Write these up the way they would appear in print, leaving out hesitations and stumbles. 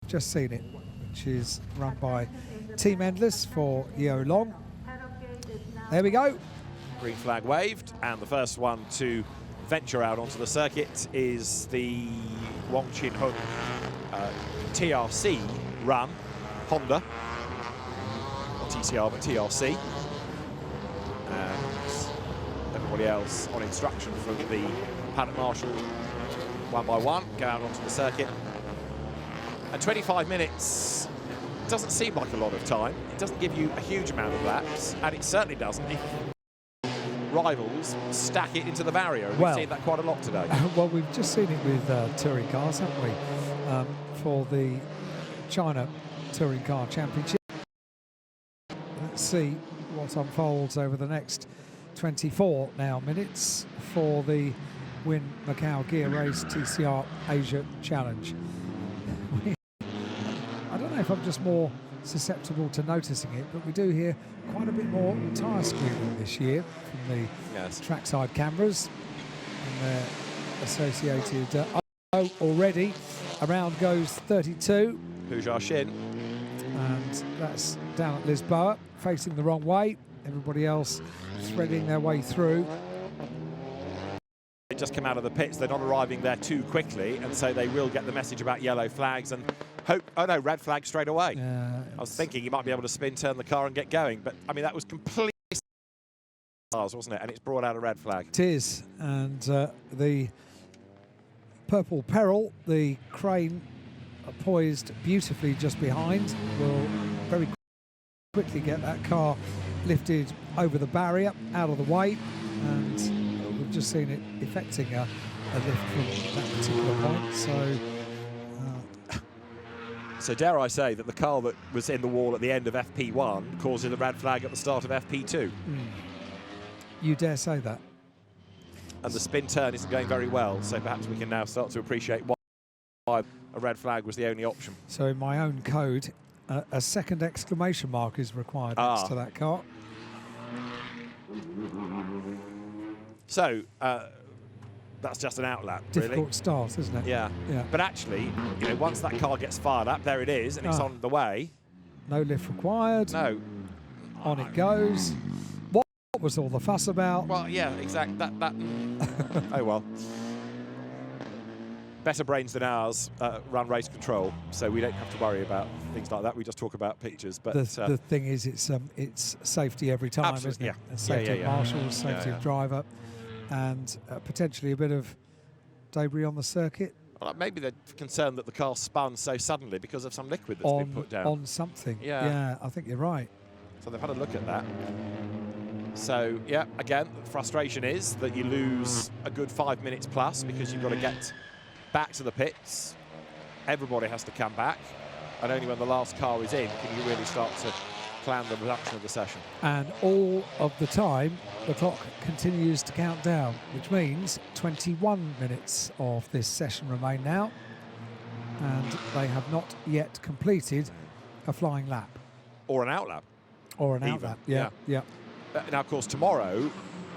just seen it, which is run by Team Endless for Yeo Long. There we go. Green flag waved, and the first one to venture out onto the circuit is the Wong Chin Hung TRC run, Honda. Not TCR, but TRC. And everybody else on instruction from the paddock marshal, one by one, go out onto the circuit. And 25 minutes doesn't seem like a lot of time. It doesn't give you a huge amount of laps, and it certainly doesn't if rivals stack it into the barrier. We've seen that quite a lot today. Well, we've just seen it with touring cars, haven't we? For the China Touring Car Championship. Let's see what unfolds over the next 24 now minutes for the Wynn Macau Gear Race TCR Asia Challenge. I don't know if I'm just more susceptible to noticing it, but we do hear quite a bit more tyre screaming this year from the trackside cameras and their associated. Already around goes 32. Hujia Shin. And that's down at Lisboa, facing the wrong way. Everybody else threading their way through. They just come out of the pits. They're not arriving there too quickly, and so they will get the message about yellow flags and hope. Oh no, red flag straight away. I was thinking you might be able to spin, turn the car and get going, but I mean that was completely wasn't it? And it's brought out a red flag. It is, and the Purple Peril, the crane poised beautifully just behind, will very quickly get that car lifted over the barrier, out of the way, and we've just seen it effecting a lift from that particular point. So dare I say that the car that was in the wall at the end of FP1 causes a red flag at the start of FP2. You dare say that? And the spin turn isn't going very well, so perhaps we can now start to appreciate why a red flag was the only option. So in my own code, a second exclamation mark is required next to that car. So that's just an outlap, Difficult start, isn't it? Yeah. But actually, you know, once that car gets fired up, there it is, and it's on the way. No lift required. No. On it goes. What was all the fuss about? Well, yeah, exactly. That. Oh well. Better brains than ours run race control, so we don't have to worry about things like that. We just talk about pictures. But the thing is, it's safety every time, isn't it? Safety of marshals, safety of driver, and potentially a bit of debris on the circuit. Well, maybe they're concerned that the car spun so suddenly because of some liquid that's been put down. On something. Yeah, I think you're right. So they've had a look at that. So, yeah, again, the frustration is that you lose a good 5 minutes plus because you've got to get back to the pits. Everybody has to come back, and only when the last car is in can you really start to plan the reduction of the session. And all of the time, the clock continues to count down, which means 21 minutes of this session remain now, and they have not yet completed a flying lap. Or an outlap. Or an outlap, yeah. Now, of course, tomorrow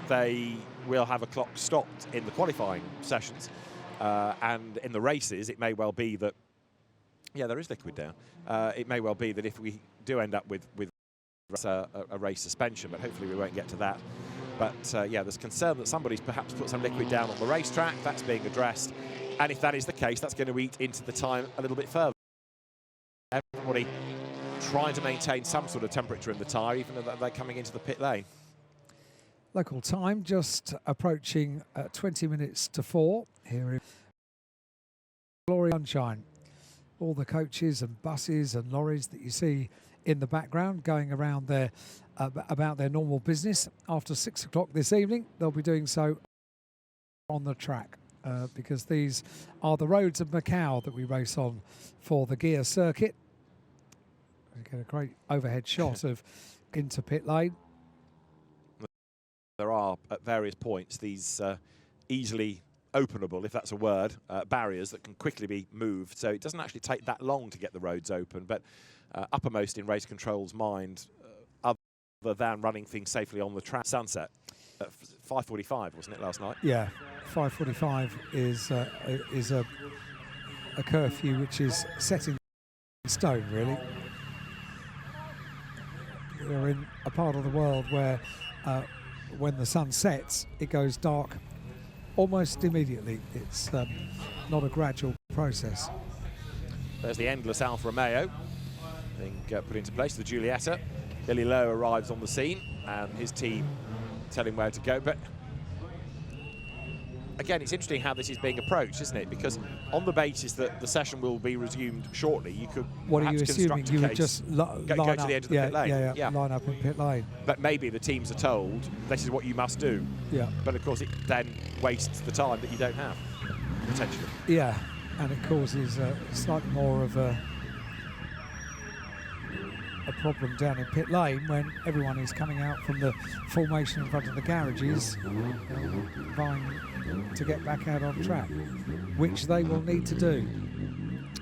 they will have a clock stopped in the qualifying sessions. And in the races, it may well be that, there is liquid down. It may well be that if we do end up with a race suspension, but hopefully we won't get to that. But there's concern that somebody's perhaps put some liquid down on the racetrack. That's being addressed. And if that is the case, that's going to eat into the time a little bit further. Everybody trying to maintain some sort of temperature in the tyre, even though they're coming into the pit lane. Local time just approaching 20 minutes to 4 here in Glory Sunshine. All the coaches and buses and lorries that you see in the background going around their about their normal business. After 6 o'clock this evening, they'll be doing so on the track because these are the roads of Macau that we race on for the Guia circuit. You get a great overhead shot of into pit lane. There are, at various points, these easily openable, if that's a word, barriers that can quickly be moved. So it doesn't actually take that long to get the roads open. But uppermost in race control's mind, other than running things safely on the track, sunset at 5:45, wasn't it, last night? Yeah, 5:45 is a curfew which is setting stone, really. We're in a part of the world where when the sun sets, it goes dark almost immediately. It's not a gradual process. There's the endless Alfa Romeo being put into place, the Giulietta. Billy Lowe arrives on the scene and his team tell him where to go. But again, it's interesting how this is being approached, isn't it? Because on the basis that the session will be resumed shortly, you could what are you assuming? You would just go to the end of the pit lane. Yeah, line up in pit lane. But maybe the teams are told this is what you must do. Yeah. But of course, it then wastes the time that you don't have, potentially. Yeah, and it causes slightly more of a problem down in pit lane when everyone is coming out from the formation in front of the garages, vying to get back out on track, which they will need to do.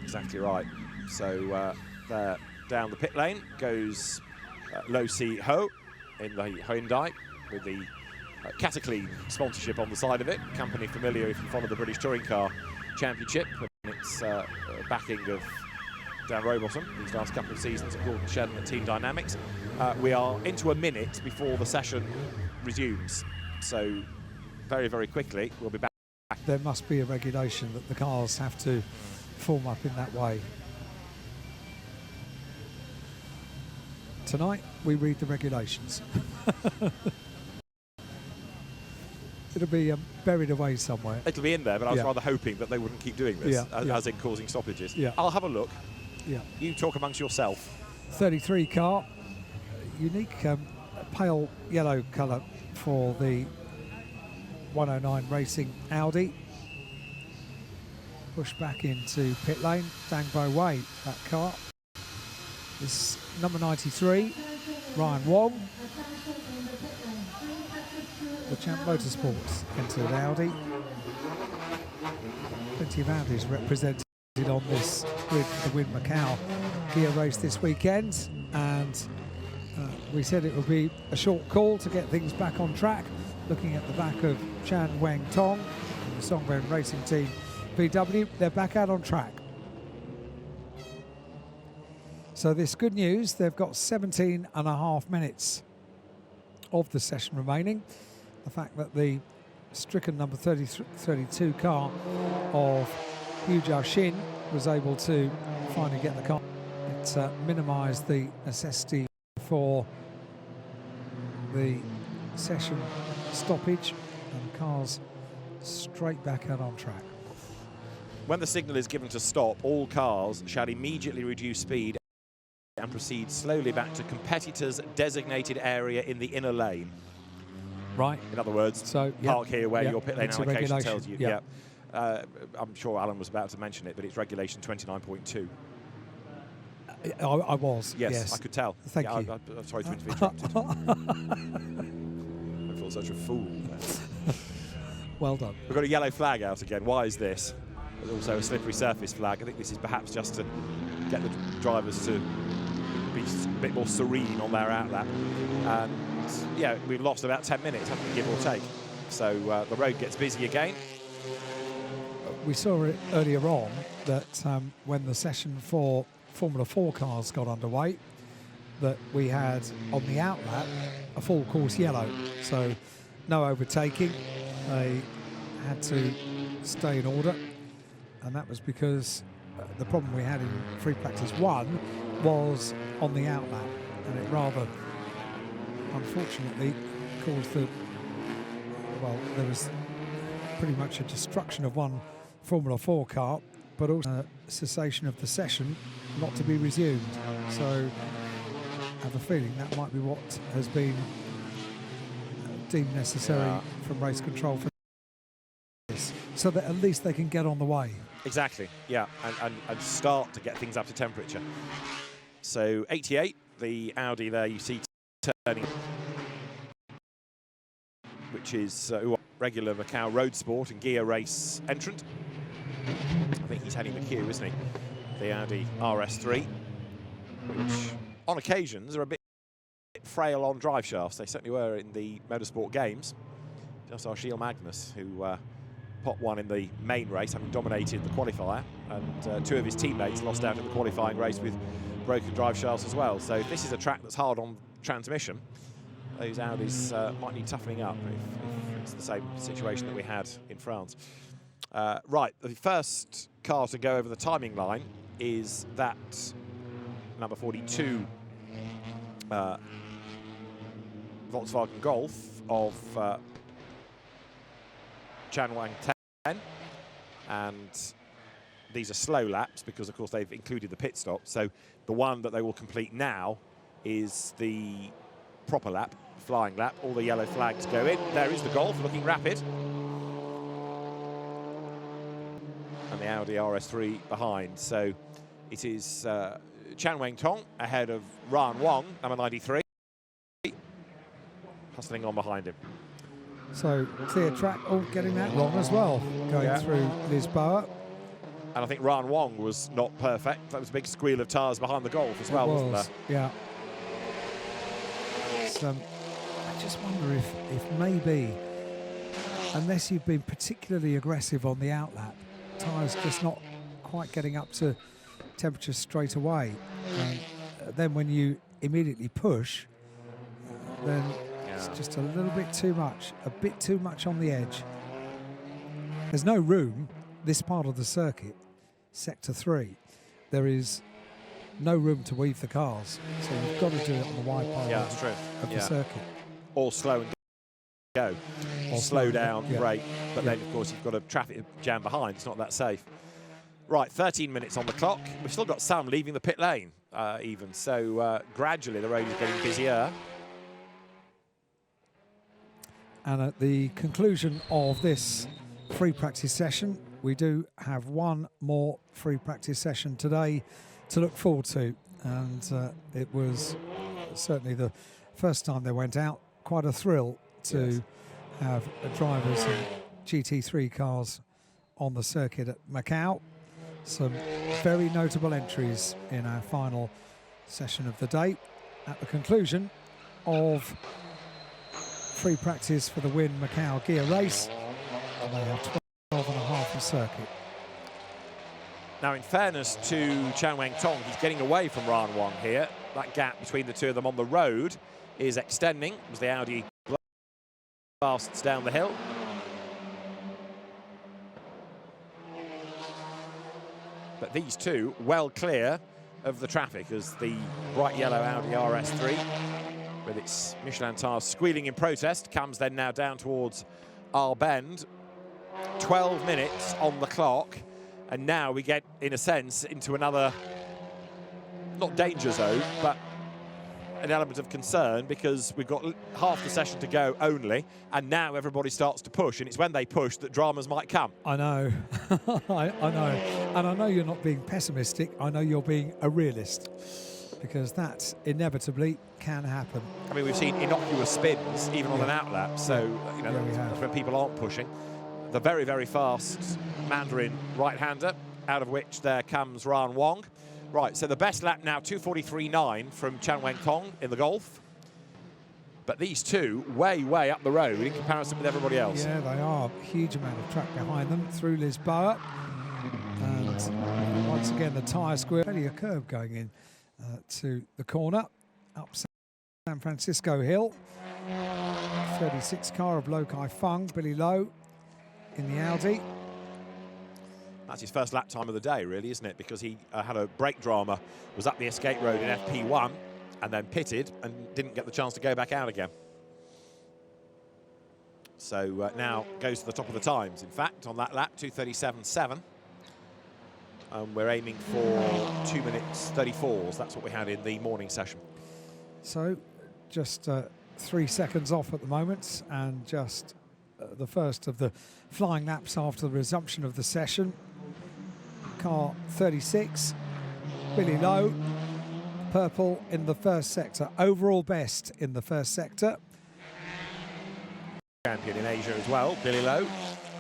Exactly right. So there, down the pit lane goes Lo Si Ho in the Hyundai with the Cataclean sponsorship on the side of it. Company familiar if you follow the British Touring Car Championship, and its backing of Dan Rowbottom these last couple of seasons at Gordon Shedden and Team Dynamics. We are into a minute before the session resumes, so very, very quickly we'll be back. There must be a regulation that the cars have to form up in that way. Tonight we read the regulations. It'll be buried away somewhere. It'll be in there, but I was rather hoping that they wouldn't keep doing this, as in causing stoppages. Yeah. I'll have a look. Yeah. You talk amongst yourself. 33 car, unique pale yellow colour for the 109 Racing Audi. Pushed back into pit lane, Dangbo Wei, that car. This number 93, Ryan Wong. The Champ Motorsports entered Audi. Plenty of Audis represented on this grid for the Wynn Macau Guia race this weekend, and we said it would be a short call to get things back on track. Looking at the back of Chan Weng Tong, the Songbird Racing Team VW, they're back out on track. So this good news, they've got 17.5 minutes of the session remaining. The fact that the stricken number 32 car of Hu Jiaxin was able to finally get the car. It minimised the necessity for the session stoppage, and the car's straight back out on track. When the signal is given to stop, all cars shall immediately reduce speed and proceed slowly back to competitors' designated area in the inner lane. Right. In other words, so park here where your pit lane allocation tells you. Yeah. I'm sure Alan was about to mention it, but it's regulation 29.2. I was. Yes, I could tell. Thank you. I'm sorry to have interrupted. I feel such a fool. Well done. We've got a yellow flag out again. Why is this? There's also a slippery surface flag. I think this is perhaps just to get the drivers to be a bit more serene on their outlap. And yeah, we've lost about 10 minutes, haven't we, give or take? So the road gets busy again. We saw it earlier on that when the session for Formula 4 cars got underway, that we had on the outlap a full course yellow, so no overtaking. They had to stay in order, and that was because the problem we had in free practice 1 was on the outlap, and it rather unfortunately caused there was pretty much a destruction of one Formula 4 car, but also a cessation of the session not to be resumed. So I have a feeling that might be what has been deemed necessary from race control for this, so that at least they can get on the way. Exactly, yeah, and start to get things up to temperature. So 88, the Audi there you see turning, which is regular Macau road sport and Guia race entrant. I think he's heading the queue, isn't he? The Audi RS3, which on occasions are a bit frail on drive shafts. They certainly were in the motorsport games. Just our Gilles Magnus, who pot one in the main race, having dominated the qualifier, and 2 of his teammates lost out in the qualifying race with broken drive shafts as well. So if this is a track that's hard on transmission, those Audis might need toughening up if it's the same situation that we had in France. Right, the first car to go over the timing line is that number 42 Volkswagen Golf of Chan Wang Ten, and these are slow laps because of course they've included the pit stop. So the one that they will complete now is the proper lap, flying lap. All the yellow flags go in. There is the Golf looking rapid, and the Audi RS3 behind. So it is Chan Weng Tong ahead of Ran Wong, number 93, hustling on behind him. So clear track, getting that wrong as well, going through Lisboa. And I think Ran Wong was not perfect. That was a big squeal of tyres behind the Golf as well, wasn't there? Yeah. I just wonder if maybe, unless you've been particularly aggressive on the outlap, tyres just not quite getting up to temperature straight away. Then when you immediately push, then it's just a little bit too much, a bit too much on the edge. There's no room, this part of the circuit, Sector 3, there is no room to weave the cars. So you've got to do it on the wide part of the circuit. Or slow and go. Or slow down, brake, but then of course you've got a traffic jam behind. It's not that safe. Right, 13 minutes on the clock. We've still got some leaving the pit lane even. So gradually the road is getting busier. And at the conclusion of this free practice session, we do have one more free practice session today to look forward to. And it was certainly the first time they went out, quite a thrill to have drivers and GT3 cars on the circuit at Macau. Some very notable entries in our final session of the day. At the conclusion of free practice for the Wynn Macau Guia race, and they have 12 and a half a circuit. Now, in fairness to Chan Weng Tong, he's getting away from Ran Wong here. That gap between the two of them on the road is extending as the Audi blasts down the hill. But these two well clear of the traffic as the bright yellow Audi RS3 with its Michelin tires squealing in protest comes then now down towards our bend. 12 minutes on the clock, and now we get, in a sense, into another, not danger zone, but an element of concern, because we've got half the session to go only, and now everybody starts to push, and it's when they push that dramas might come. I know, I know, and I know you're not being pessimistic, I know you're being a realist, because that inevitably can happen. I mean, we've seen innocuous spins, even on an outlap, so, you know, that's when people aren't pushing. The very, very fast Mandarin right-hander, out of which there comes Ran Wong. Right, so the best lap now, 2:43.9 from Chan Weng Tong in the Golf. But these two, way, way up the road in comparison with everybody else. Yeah, they are. Huge amount of track behind them through Lisboa. And once again, the tyre squeal. Only a curve going in to the corner, up San Francisco Hill. 36 car of Lo Kai Feng, Billy Lowe in the Audi. That's his first lap time of the day, really, isn't it? Because he had a brake drama, was up the escape road in FP1 and then pitted and didn't get the chance to go back out again. So now goes to the top of the times, in fact, on that lap, 2:37.7. We're aiming for 2 minutes 34s. That's what we had in the morning session. So just 3 seconds off at the moment, and just the first of the flying laps after the resumption of the session. Car 36, Billy Lowe, purple in the first sector, overall best in the first sector. Champion in Asia as well, Billy Lowe.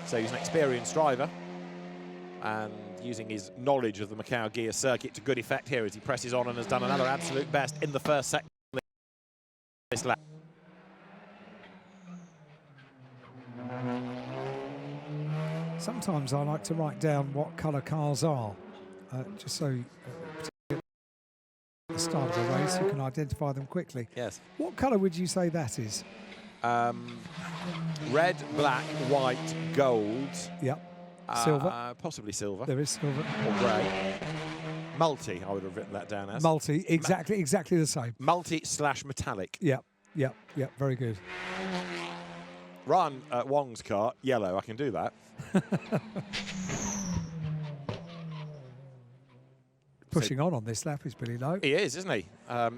So he's an experienced driver and using his knowledge of the Macau Guia circuit to good effect here as he presses on and has done another absolute best in the first sector this lap. Sometimes I like to write down what colour cars are, just so at the start of the race you can identify them quickly. Yes. What colour would you say that is? Red, black, white, gold. Yep. Silver. Possibly silver. There is silver. Or grey. Multi, I would have written that down as. Multi, exactly the same. Multi/metallic. Yep. Very good. Ryan Wong's car, yellow. I can do that. Pushing on this lap is Billy Lowe. He is, isn't he?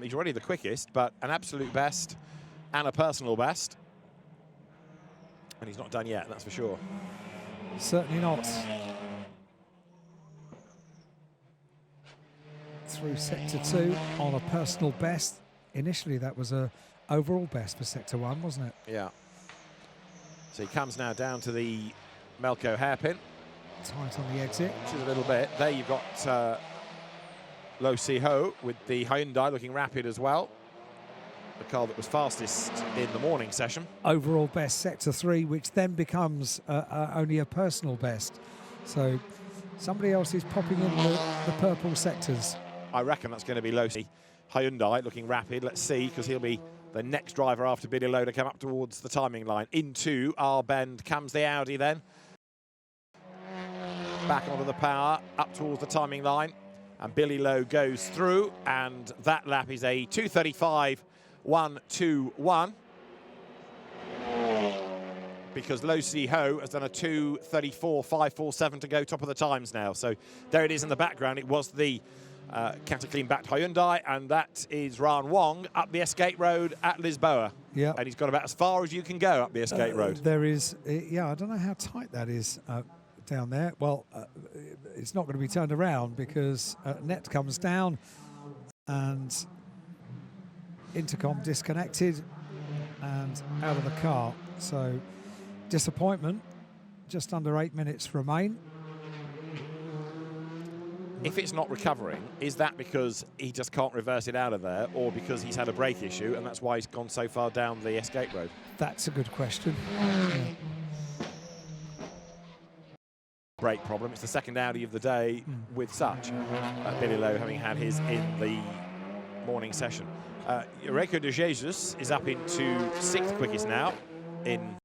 He's already the quickest, but an absolute best and a personal best. And he's not done yet, that's for sure. Certainly not. Through Sector 2 on a personal best. Initially that was a overall best for Sector 1, wasn't it? Yeah. So he comes now down to the Melco hairpin. Tight on the exit. Which is a little bit. There you've got Lo Si Ho with the Hyundai looking rapid as well. The car that was fastest in the morning session. Overall best Sector 3, which then becomes only a personal best. So somebody else is popping in the purple sectors. I reckon that's going to be Lo Si Hyundai looking rapid. Let's see, because he'll be the next driver after Billy Lowe to come up towards the timing line. Into our bend comes the Audi then. Back onto the power, up towards the timing line. And Billy Lowe goes through, and that lap is a 2:35.121. Because Lo Si Ho has done a 2:34.547 to go top of the times now. So there it is in the background. It was the Cataclean-backed Hyundai, and that is Ryan Wong up the Escape Road at Lisboa. Yeah. And he's got about as far as you can go up the Escape Road. There is, yeah, I don't know how tight that is down there. Well, it's not going to be turned around because net comes down and intercom disconnected and out of the car. So disappointment. Just under 8 minutes remain. If it's not recovering, is that because he just can't reverse it out of there, or because he's had a brake issue and that's why he's gone so far down the Escape Road? That's a good question. Brake problem. It's the second Audi of the day with such. Billy Lowe having had his in the morning session. Eureka de Jesus is up into 6th quickest now in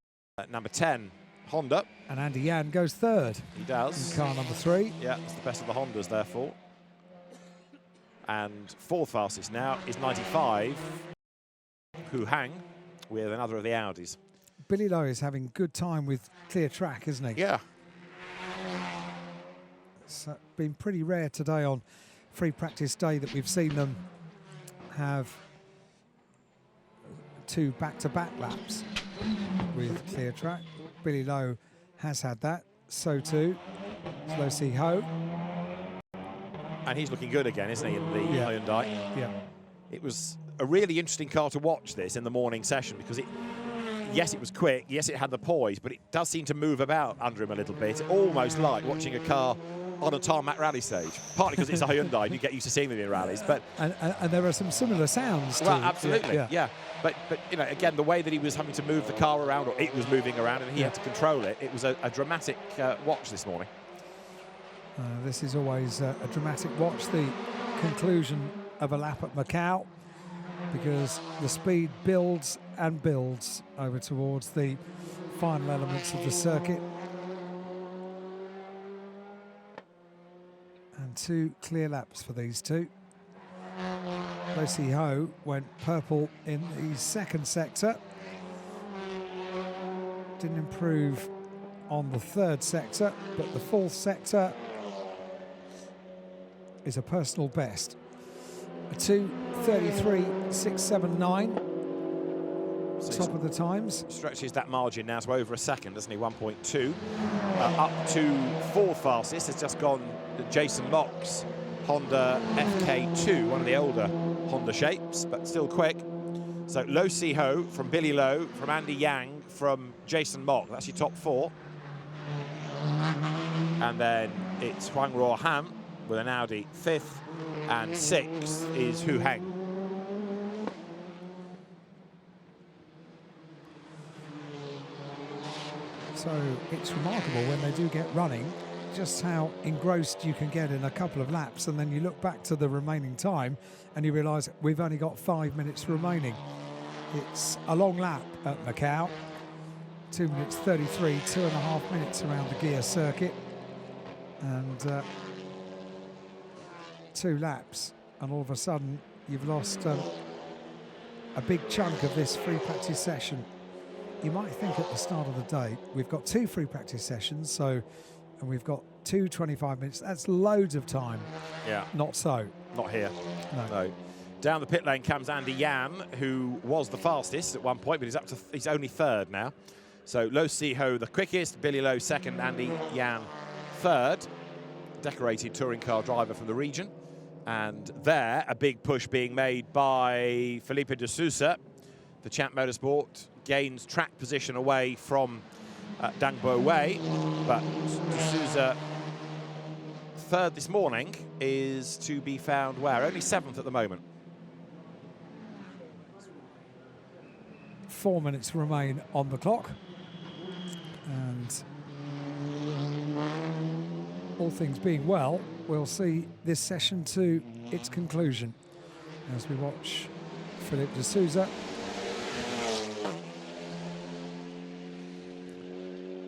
number 10 Honda. And Andy Yan goes 3rd. He does. In car number 3. Yeah, it's the best of the Hondas, therefore. And 4th fastest now is 95, Hu Hang, with another of the Audis. Billy Lowe is having good time with clear track, isn't he? Yeah. It's been pretty rare today on free practice day that we've seen them have 2 back-to-back laps with clear track. Billy Lowe has had that, so too Lo Si Ho. And he's looking good again, isn't he, in the Hyundai? Yeah. It was a really interesting car to watch this in the morning session because yes, it was quick, yes, it had the poise, but it does seem to move about under him a little bit, almost like watching a car on a tarmac rally stage, partly because it's a Hyundai and you get used to seeing them in rallies. But and there are some similar sounds. Well, absolutely, yeah. But you know, again, the way that he was having to move the car around, or it was moving around, and he had to control it. It was a dramatic watch this morning. This is always a dramatic watch, the conclusion of a lap at Macau, because the speed builds and builds over towards the final elements of the circuit. And 2 clear laps for these two. Lo Si Ho went purple in the 2nd sector. Didn't improve on the 3rd sector, but the 4th sector is a personal best. A 2:33.679. So top of the times. Stretches that margin now to over a second, doesn't he? 1.2. Up to 4th fastest has just gone Jason Mock's Honda FK2, one of the older Honda shapes, but still quick. So Lo Si Ho from Billy Lowe, from Andy Yang, from Jason Mock. That's your top 4. And then it's Huang Ruo Ham with an Audi 5th, and 6th is Hu Heng. So it's remarkable when they do get running, just how engrossed you can get in a couple of laps, and then you look back to the remaining time and you realise we've only got 5 minutes remaining. It's a long lap at Macau, 2 minutes 33, 2.5 minutes around the Guia circuit, and 2 laps, and all of a sudden you've lost a big chunk of this free practice session. You might think at the start of the day we've got 2 free practice sessions, and we've got 2 25 minutes. That's loads of time. Yeah. Not so. Not here. No. Down the pit lane comes Andy Yan, who was the fastest at one point, but he's only 3rd now. So Lo Siho the quickest, Billy Lowe 2nd, Andy Yan 3rd. Decorated touring car driver from the region. And there, a big push being made by Felipe de Sousa. The Champ Motorsport gains track position away from Dangbo Wei, but de Sousa, 3rd this morning, is to be found where? Only 7th at the moment. 4 minutes remain on the clock, and all things being well, we'll see this session to its conclusion as we watch Philippe de Sousa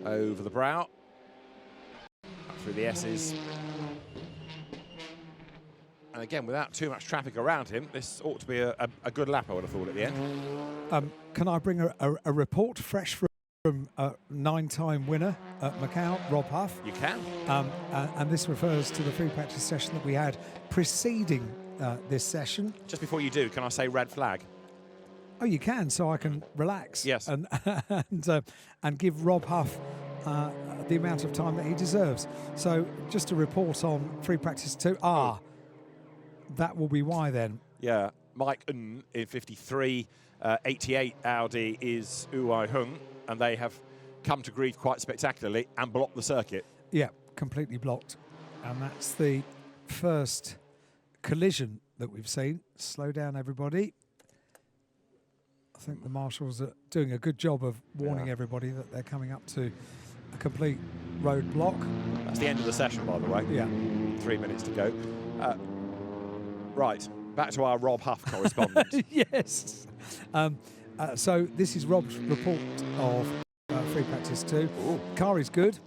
over the brow, through the S's. And again, without too much traffic around him, this ought to be a good lap, I would have thought, at the end. Can I bring a report fresh from a 9-time winner at Macau, Rob Huff? You can. And this refers to the free practice session that we had preceding this session. Just before you do, can I say red flag? Oh, you can, so I can relax. Yes. And give Rob Huff the amount of time that he deserves. So just a report on free practice 2. That will be why then. Yeah, Mike N in 53, 88 Audi is Uai Hung, and they have come to grief quite spectacularly and blocked the circuit. Yeah, completely blocked. And that's the first collision that we've seen. Slow down, everybody. I think the marshals are doing a good job of warning everybody that they're coming up to a complete roadblock. That's the end of the session, by the way. Yeah. 3 minutes to go. Right, back to our Rob Huff correspondent. Yes. So this is Rob's report of free practice 2. Ooh. Car is good,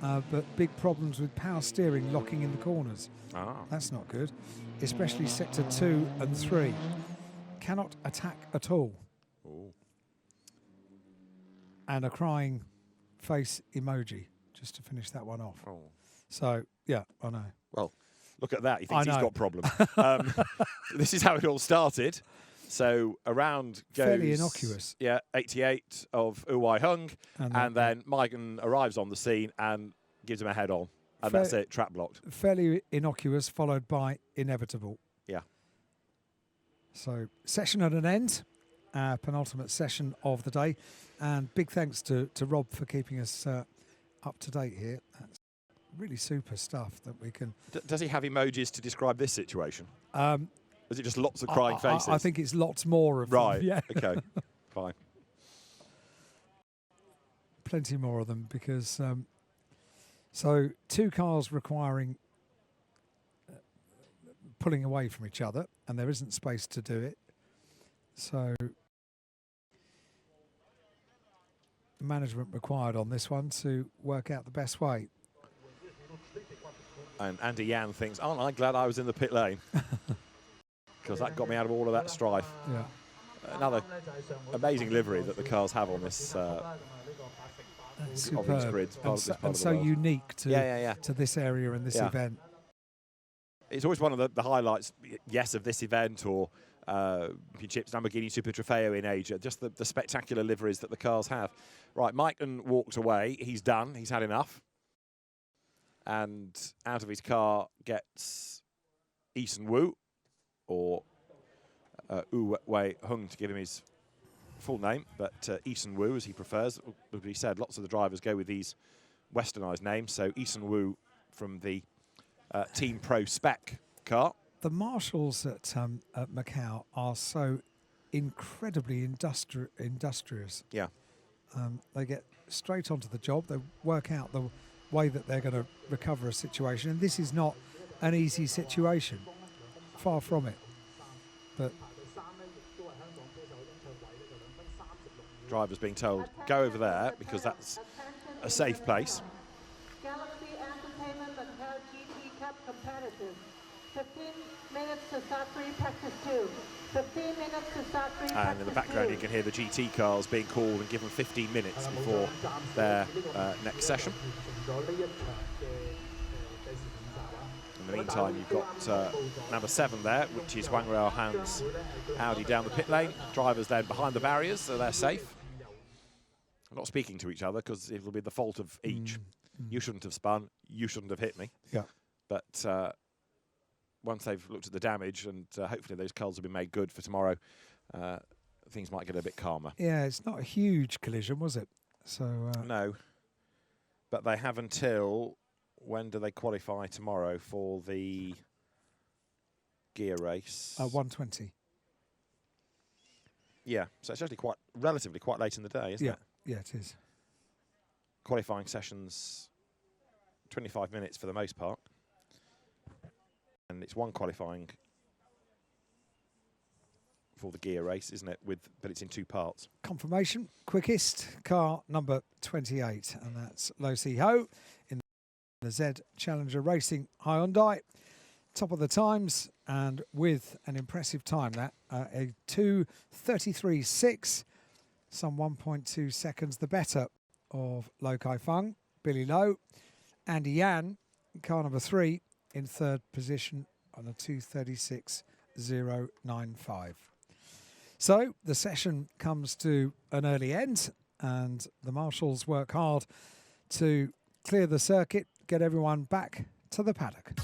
but big problems with power steering locking in the corners. That's not good, especially sector 2 and 3. Cannot attack at all. Ooh. And a crying face emoji, just to finish that one off. Oh. So, yeah, I know. Well, look at that. He thinks he's got problems. This is how it all started. So around goes... Fairly innocuous. Yeah, 88 of Uai Hung. And then Maigen arrives on the scene and gives him a head-on. And that's it, trap blocked. Fairly innocuous, followed by inevitable. Yeah. So, session at an end. Penultimate session of the day. And big thanks to Rob for keeping us up to date here. That's really super stuff that we can... Does he have emojis to describe this situation? Is it just lots of crying faces? I think it's lots more of them. Right, yeah. Okay, fine. Plenty more of them because... so, 2 cars requiring pulling away from each other, and there isn't space to do it. So... management required on this one to work out the best way. And Andy Yan thinks, aren't I glad I was in the pit lane? Because that got me out of all of that strife. Yeah. Another amazing livery that the cars have on this superb. grid. And so unique to this area and this event. It's always one of the highlights, yes, of this event or Championships, Lamborghini Super Trofeo in Asia, just the spectacular liveries that the cars have. Right, Maigen walked away. He's done. He's had enough. And out of his car gets Eason Wu, or Wei Hung to give him his full name, but Eason Wu, as he prefers. As he said, lots of the drivers go with these westernised names. So Eason Wu from the Team Pro Spec car. The marshals at Macau are so incredibly industrious. Yeah. They get straight onto the job. They work out the way that they're going to recover a situation. And this is not an easy situation. Far from it. But drivers being told, go over there because that's a safe place. And in the background you can hear the GT cars being called and given 15 minutes before their next session. In the meantime, you've got number 7 there, which is Wang Ruohan's Audi down the pit lane. Drivers then behind the barriers, so they're safe. I'm not speaking to each other because it will be the fault of each. You shouldn't have spun, you shouldn't have hit me. Yeah. But once they've looked at the damage and hopefully those culls have been made good for tomorrow, things might get a bit calmer. Yeah, it's not a huge collision, was it? So no. But they have until, when do they qualify tomorrow for the Guia race? 1:20. Yeah, so it's actually relatively quite late in the day, isn't it? Yeah, it is. Qualifying sessions, 25 minutes for the most part. And it's one qualifying for the Guia race, isn't it? But it's in 2 parts. Confirmation, quickest car number 28, and that's Lo Si Ho in the Z Challenger Racing Hyundai. Top of the times, and with an impressive time, that a 2:33.6, some 1.2 seconds the better of Lo Kai Feng, Billy Lowe, Andy Yan, car number 3 in 3rd position on a 2:36.095. So the session comes to an early end, and the marshals work hard to clear the circuit, get everyone back to the paddock.